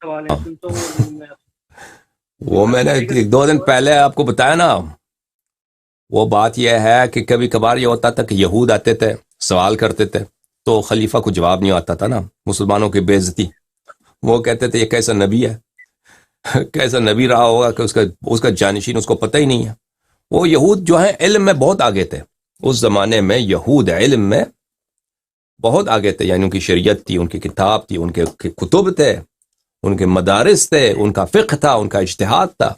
سوال ہے تو وہ میں نے 2 دن پہلے آپ کو بتایا نا. وہ بات یہ ہے کہ کبھی کبھار یہ ہوتا تھا کہ یہود آتے تھے سوال کرتے تھے تو خلیفہ کو جواب نہیں آتا تھا نا, مسلمانوں کی بے عزتی. وہ کہتے تھے یہ کیسا نبی ہے, کیسا نبی رہا ہوگا کہ اس کا جانشین اس کو پتہ ہی نہیں ہے. وہ یہود جو ہیں علم میں بہت آگے تھے اس زمانے میں. یہود علم میں بہت آگے تھے, یعنی ان کی شریعت تھی, ان کی کتاب تھی, ان کے کتب تھے, ان کے مدارس تھے, ان کا فقہ تھا, ان کا اجتہاد تھا.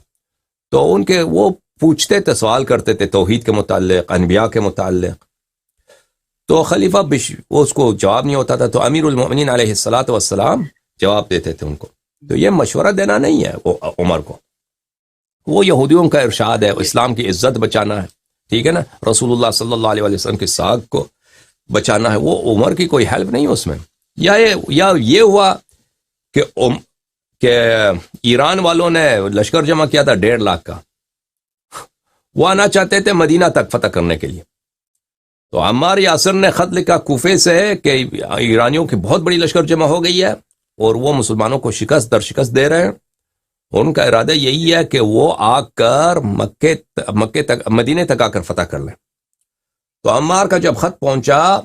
تو ان کے وہ پوچھتے تھے, سوال کرتے تھے توحید کے متعلق, انبیاء کے متعلق. تو خلیفہ وہ اس کو جواب نہیں ہوتا تھا تو امیر المؤمنین علیہ الصلوۃ والسلام جواب دیتے تھے ان کو. تو یہ مشورہ دینا نہیں ہے وہ عمر کو, وہ یہودیوں کا ارشاد ہے, اسلام کی عزت بچانا ہے, ٹھیک ہے نا, رسول اللہ صلی اللہ علیہ وسلم کی ساکھ کو بچانا ہے. وہ عمر کی کوئی ہیلپ نہیں اس میں. یا یہ ہوا کہ ایران والوں نے لشکر جمع کیا تھا 1.5 لاکھ کا, وہ آنا چاہتے تھے مدینہ تک فتح کرنے کے لیے. تو عمار یاسر نے خط لکھا کوفے سے کہ ایرانیوں کی بہت بڑی لشکر جمع ہو گئی ہے اور وہ مسلمانوں کو شکست در شکست دے رہے ہیں. ان کا ارادہ یہی ہے کہ وہ آ کر مکے تک, مدینے تک آ کر فتح کر لیں. تو عمار کا جب خط پہنچا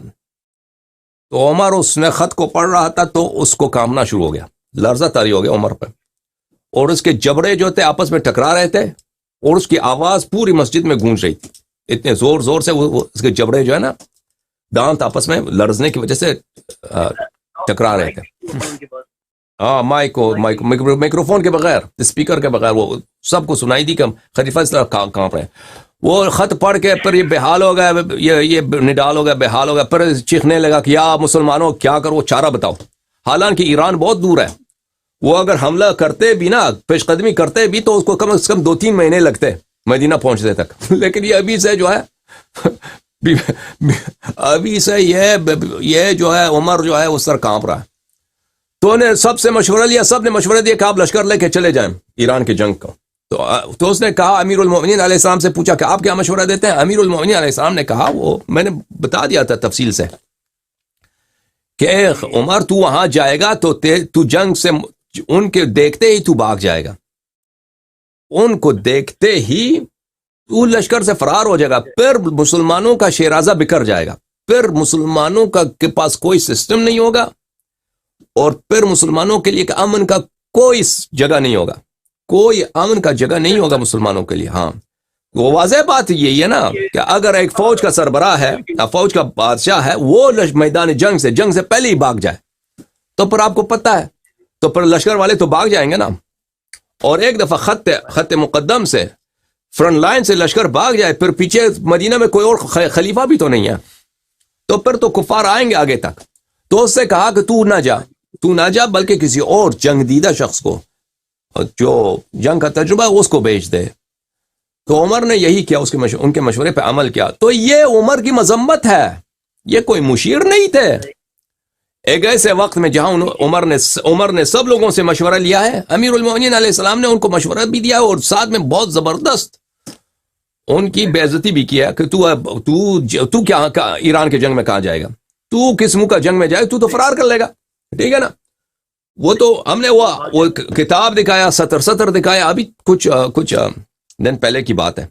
تو عمر اس نے خط کو پڑھ رہا تھا تو اس کو کانپنا شروع ہو گیا, لرزہ طاری ہو گیا عمر پہ, اور اس کے جبڑے جو تھے آپس میں ٹکرا رہے تھے اور اس کی آواز پوری مسجد میں گونج رہی تھی. اتنے زور زور سے اس کے جبڑے جو ہے نا دانت آپس میں لرزنے کی وجہ سے ٹکرا رہے تھے. ہاں مائکروفون کے بغیر, اسپیکر کے بغیر, وہ سب کو سنائی دی کہ خلیفہ اس طرح کانپ رہے ہیں. وہ خط پڑھ کے پھر یہ بحال ہو گیا, یہ نڈال ہو گیا, بحال ہو گیا, پھر چیخنے لگا کہ یا مسلمانوں کیا کرو, چارہ بتاؤ. حالانکہ ایران بہت دور ہے, وہ اگر حملہ کرتے بھی نا, پیش قدمی کرتے بھی تو اس کو کم از کم 2-3 مہینے لگتے مدینہ پہنچنے تک. لیکن یہ ابھی سے جو ہے ابھی سے یہ جو ہے عمر جو ہے اس طرح کانپ رہا ہے. تو نے سب سے مشورہ لیا, سب نے مشورہ دیا کہ آپ لشکر لے کے چلے جائیں ایران کی جنگ کو. تو اس نے کہا, امیر المؤمنین علیہ السلام سے پوچھا کہ آپ کیا مشورہ دیتے ہیں. امیر المؤمنین علیہ السلام نے کہا, وہ میں نے بتا دیا تھا تفصیل سے, کہ عمر تو وہاں جائے گا تو جنگ سے ان کے دیکھتے ہی تو بھاگ جائے گا, ان کو دیکھتے ہی تو لشکر سے فرار ہو جائے گا. پھر مسلمانوں کا شیرازہ بکھر جائے گا, پھر مسلمانوں کے پاس کوئی سسٹم نہیں ہوگا, اور پھر مسلمانوں کے لیے امن کا کوئی جگہ نہیں ہوگا, کوئی امن کا جگہ نہیں ہوگا مسلمانوں کے لیے. ہاں وہ واضح بات یہی ہے نا کہ اگر ایک فوج کا سربراہ ہے, فوج کا بادشاہ ہے, وہ میدان جنگ سے پہلے ہی بھاگ جائے تو پھر آپ کو پتہ ہے, تو پھر لشکر والے تو بھاگ جائیں گے نا. اور ایک دفعہ خط مقدم سے فرنٹ لائن سے لشکر بھاگ جائے, پھر پیچھے مدینہ میں کوئی اور خلیفہ بھی تو نہیں ہے, تو پھر تو کفار آئیں گے آگے تک. تو اس سے کہا کہ تو نہ جا بلکہ کسی اور جنگ دیدہ شخص کو جو جنگ کا تجربہ ہے اس کو بھیج دے. تو عمر نے یہی کیا, ان کے مشورے پہ عمل کیا. تو یہ عمر کی مذمت ہے, یہ کوئی مشیر نہیں تھے. ایک ایسے وقت میں جہاں عمر نے سب لوگوں سے مشورہ لیا ہے, امیر المؤمنین علیہ السلام نے ان کو مشورہ بھی دیا اور ساتھ میں بہت زبردست ان کی بے عزتی بھی کیا کہ تو کیا ایران کے جنگ میں کہاں جائے گا, تو کس منہ کا جنگ میں جائے, تو فرار کر لے گا, ٹھیک ہے نا. وہ تو ہم نے وہ کتاب دکھایا, سطر دکھایا, ابھی کچھ دن پہلے کی بات ہے.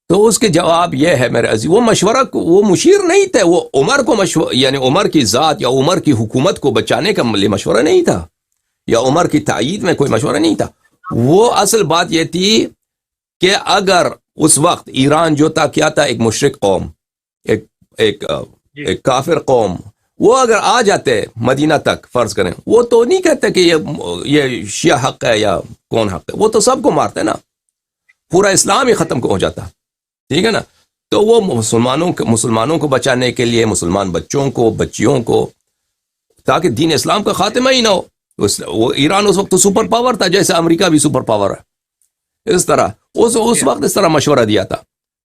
تو اس کے جواب یہ ہے میرے عزیز, وہ مشیر نہیں تھے, وہ عمر کو یعنی عمر کی ذات یا عمر کی حکومت کو بچانے کا مشورہ نہیں تھا, یا عمر کی تائید میں کوئی مشورہ نہیں تھا. وہ اصل بات یہ تھی کہ اگر اس وقت ایران جو تھا کیا تھا, ایک مشرک قوم, ایک کافر قوم, وہ اگر آ جاتے مدینہ تک, فرض کریں, وہ تو نہیں کہتے کہ یہ شیعہ حق ہے یا کون حق ہے, وہ تو سب کو مارتے نا, پورا اسلام ہی ختم ہو جاتا, ٹھیک ہے نا. تو وہ مسلمانوں کو بچانے کے لیے, مسلمان بچوں کو, بچیوں کو, تاکہ دین اسلام کا خاتمہ ہی نہ ہو. وہ ایران اس وقت تو سپر پاور تھا, جیسے امریکہ بھی سپر پاور ہے, اس طرح اس وقت اس طرح مشورہ دیا تھا,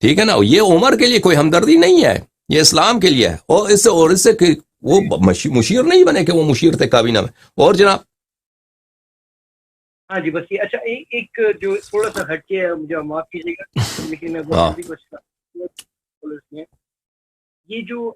ٹھیک ہے نا. یہ عمر کے لیے کوئی ہمدردی نہیں ہے, یہ اسلام کے لیے ہے, اور اس سے کہ وہ مشیر نہیں بنے کہ وہ مشیر تھے کابینہ میں. اور جناب ہاں جی, بس یہ اچھا ایک جو تھوڑا سا ہٹ کے, مجھے معاف کیجیے گا لیکن میں یہ جو